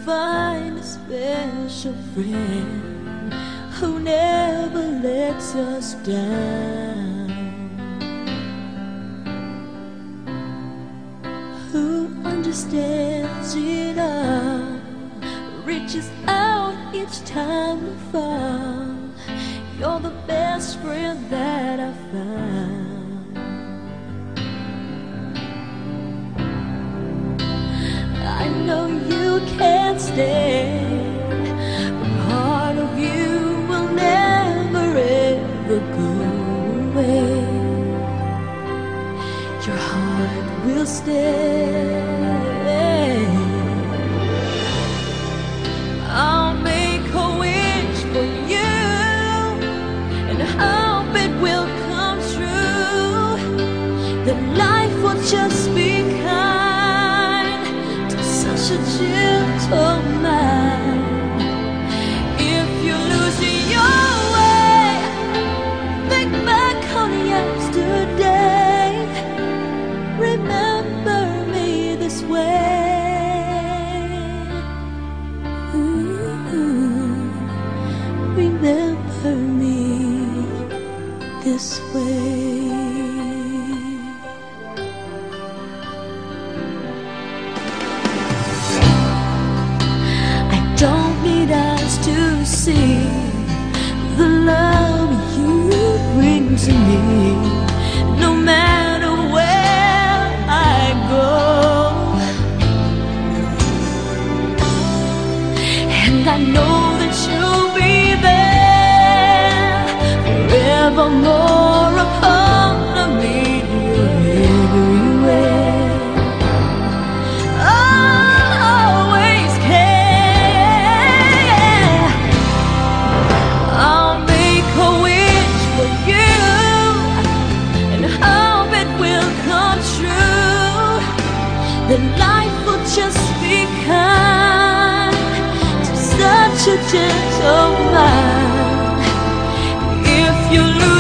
find a special friend who never lets us down, who understands it all, reaches out each time we fall. You're the best friend that I found. I know you can't stay, but part of you will never ever go away. Your heart will stay. I'll make a wish for you and hope it will come true, that life will just be kind to such a gentle man. If you're losing your way, think back on yesterday. Remember me this way. Remember me this way. I don't need eyes to see the love you bring to me, no matter where I go. And I know that you'll be there forevermore, upon me everywhere. I'll always care. I'll make a wish for you and hope it will come true, that life will just be kind to such a gentle man. If you lose